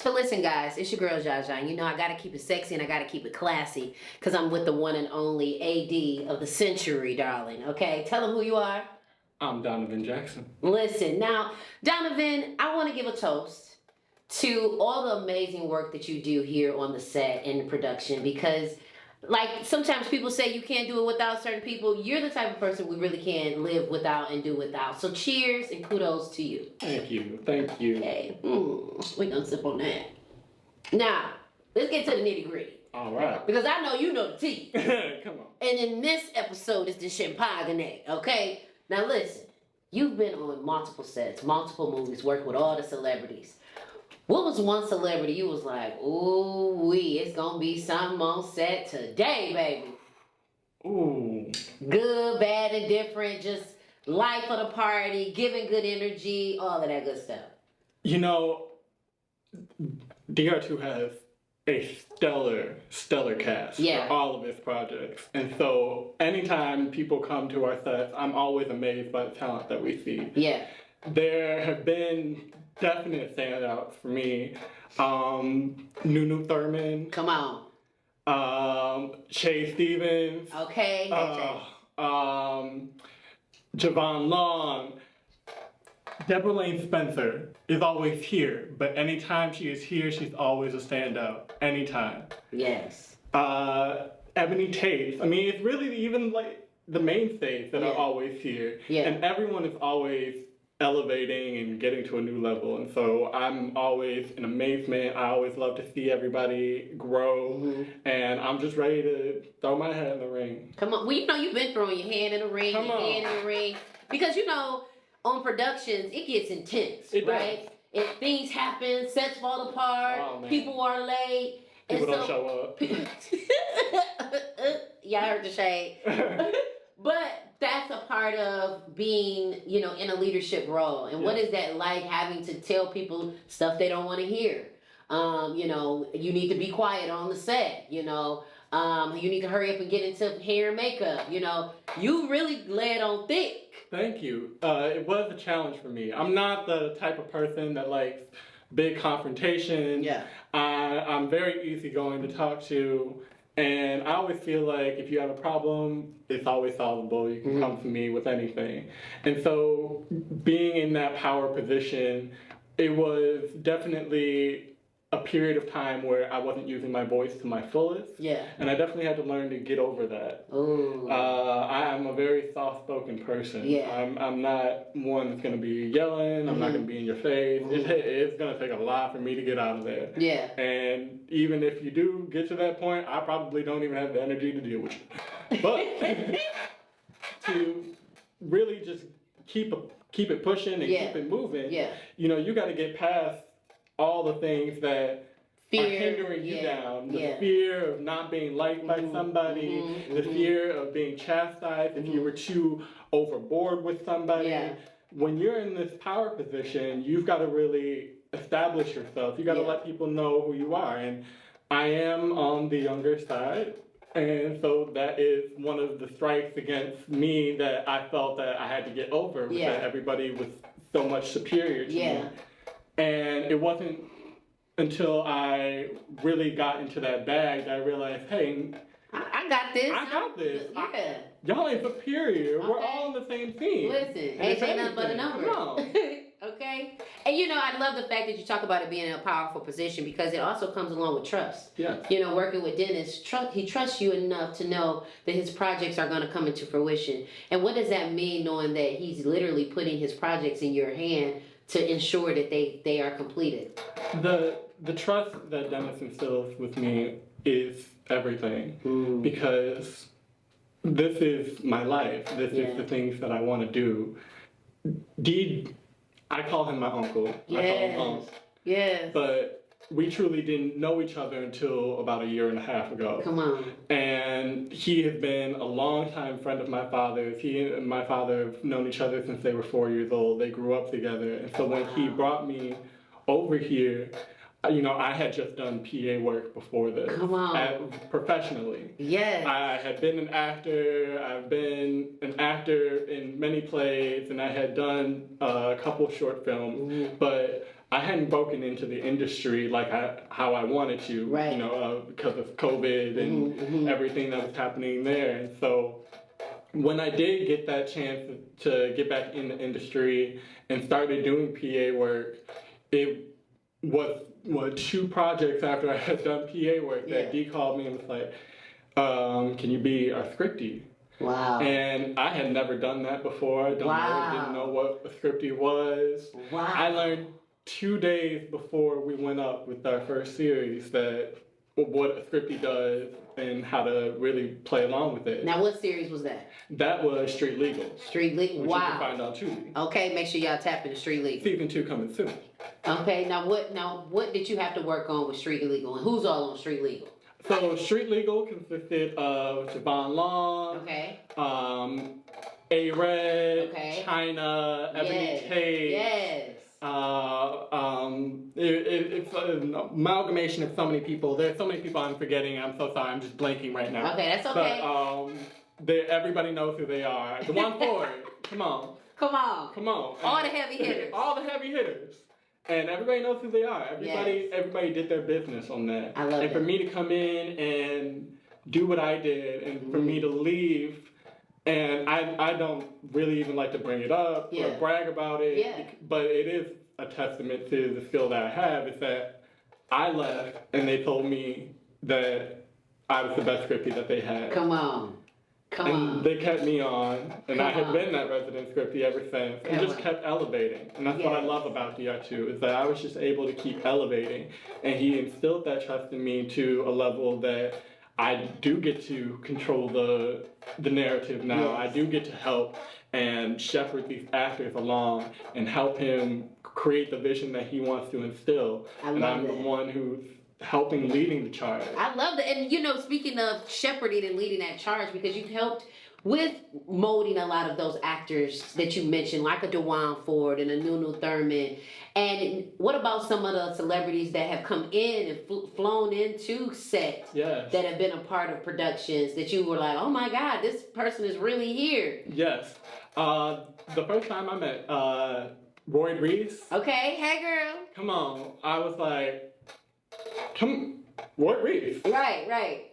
So listen, guys, it's your girl Jaja. You know I gotta keep it sexy and I gotta keep it classy because I'm with the one and only AD of the century, darling. Okay, tell them who you are. I'm Donovan Jackson. Listen, now, Donovan, I want to give a toast to all the amazing work that you do here on the set and production because, like, sometimes people say you can't do it without certain people. You're the type of person we really can live without and do without. So cheers and kudos to you. Thank you. Thank you. Okay, we're going to sip on that. Now, let's get to the nitty gritty. All right. Because I know you know the tea. Come on. And in this episode, it's the champagne, okay? Now listen, you've been on multiple sets, multiple movies, worked with all the celebrities. What was one celebrity you was like, ooh wee, it's gonna be something on set today, baby? Ooh. Good, bad, and different, just life of the party, giving good energy, all of that good stuff. You know, DR2 has a stellar cast for all of his projects. And so anytime people come to our sets, I'm always amazed by the talent that we see. Yeah. There have been definite standouts for me. Nunu Thurman. Come on. Shay Stevens. Okay. Javon Long. Deborah Lane Spencer is always here, but anytime she is here, she's always a standout. Anytime. Yes. Ebony Tate. I mean, it's really even like the mainstays that are always here. Yeah. And everyone is always elevating and getting to a new level. And so I'm always in amazement. I always love to see everybody grow. Mm-hmm. And I'm just ready to throw my head in the ring. Come on. Well, you know you've been throwing your hand in the ring, hand in the ring. Because, you know, on productions, it gets intense, right? If things happen, sets fall apart, people are late. People don't show up. Yeah, I heard the shade. But that's a part of being, you know, in a leadership role. And what is that like, having to tell people stuff they don't want to hear? You know, you need to be quiet on the set, you know. You need to hurry up and get into hair and makeup. You know, you really led on thick. Thank you. It was a challenge for me. I'm not the type of person that likes big confrontation. Yeah. I'm very easygoing to talk to. And I always feel like if you have a problem, it's always solvable. You can come to me with anything. And so being in that power position, it was definitely a period of time where I wasn't using my voice to my fullest. Yeah. And I definitely had to learn to get over that. Ooh. I'm a very soft-spoken person. Yeah. I'm not one that's going to be yelling. I'm not going to be in your face. It's going to take a lot for me to get out of there. Yeah. And even if you do get to that point, I probably don't even have the energy to deal with you. But to really just keep it pushing and keep it moving, you know, you got to get past all the things that are hindering you down. The fear of not being liked by somebody, the fear of being chastised if you were too overboard with somebody. Yeah. When you're in this power position, you've got to really establish yourself. You got to let people know who you are. And I am on the younger side. And so that is one of the strikes against me that I felt that I had to get over, was that everybody was so much superior to me. And it wasn't until I really got into that bag that I realized, hey, I got this. I got this. Yeah. Y'all ain't superior. Okay. We're all on the same team. Listen, ain't nothing but a number. Come on. Okay? And you know, I love the fact that you talk about it being in a powerful position because it also comes along with trust. Yeah. You know, working with Dennis, he trusts you enough to know that his projects are going to come into fruition. And what does that mean, knowing that he's literally putting his projects in your hand to ensure that they are completed? The trust that Dennis instills with me is everything. Because this is my life. This is the things that I want to do. I call him my uncle. I call him Unc. Yes. But we truly didn't know each other until about 1.5 years ago. Come on. And he has been a longtime friend of my father's. He and my father have known each other since they were 4 years old. They grew up together. And so when he brought me over here, you know, I had just done PA work before this. Come on. Professionally. Yes. I had been an actor. I've been an actor in many plays, and I had done a couple short films. But I hadn't broken into the industry like how I wanted to, Right. you know, because of COVID and everything that was happening there. And so when I did get that chance to get back in the industry and started doing PA work, it was 2 projects after I had done PA work that Dee called me and was like, can you be our scriptie? Wow. And I had never done that before. Didn't know what a scriptie was. Wow. I learned 2 days before we went up with our first series that what a scriptie does and how to really play along with it. Now, what series was that? That was Street Legal. Street Legal. Which Wow. you can find on Tubi. Okay, make sure y'all tap into Street Legal. Season 2 coming soon. Okay, now what did you have to work on with Street Legal, and who's all on Street Legal? So Street Legal consisted of Siobhan Long, Okay. A-Red, Okay. China, Ebony Tate. Yes. It's an amalgamation of so many people. There's so many people I'm forgetting. I'm so sorry. I'm just blanking right now. Okay, that's okay. But everybody knows who they are. The one forward. Come on. Come on. Come on. All the heavy hitters. All the heavy hitters. And everybody knows who they are. Everybody did their business on that. I love And that. for me to come in and do what I did, and for me to leave, and I don't really even like to bring it up or brag about it, but it is a testament to the skill that I have, is that I left and they told me that I was the best scriptie that they had. Come on. Come And on. they kept me on, and I had on. been that resident scriptie ever since, and just kept elevating. And that's what I love about DR2, is that I was just able to keep elevating, and he instilled that trust in me to a level that I do get to control the narrative now. I do get to help and shepherd these actors along and help him create the vision that he wants to instill. And I'm the one who's helping leading the charge. I love that. And, you know, speaking of shepherding and leading that charge, because you've helped with molding a lot of those actors that you mentioned, like a DeJuan Ford and a Nunu Thurman. And what about some of the celebrities that have come in and flown into set that have been a part of productions that you were like, oh my God, this person is really here? Yes. The first time I met Roy Reese. Okay, hey girl. Come on. I was like, Roy Reese. Right.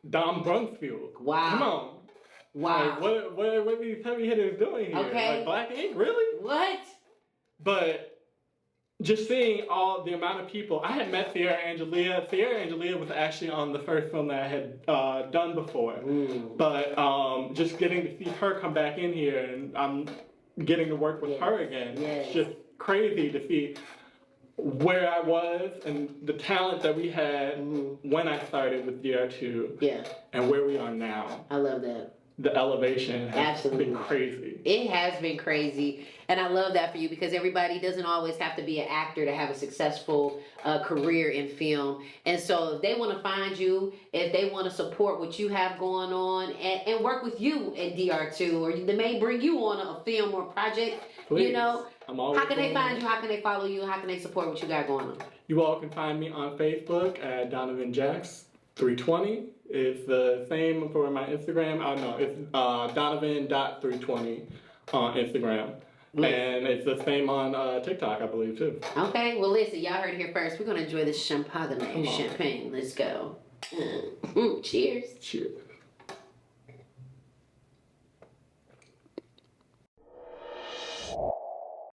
Dom Brumfield. Wow. Come on. Wow. Like, what are these heavy hitters doing here? Okay. Like Black Ink, really? What? But just seeing all the amount of people, I had met Sierra Angelia. Sierra Angelia was actually on the first film that I had done before. But just getting to see her come back in here, and I'm getting to work with her again. It's just crazy to see where I was and the talent that we had when I started with DR2 and where we are now. I love that. The elevation has been crazy. It has been crazy. And I love that for you, because everybody doesn't always have to be an actor to have a successful career in film. And so if they want to find you, if they want to support what you have going on and work with you at DR2, or they may bring you on a film or project, you know, how can they find you? How can they follow you? How can they support what you got going on? You all can find me on Facebook at Donovan Jax 320. It's the same for my Instagram. It's Donovan.320 on Instagram. And it's the same on TikTok, I believe, too. Okay, well, listen, y'all heard it here first. We're going to enjoy this champagne. Let's go. Cheers. Cheers.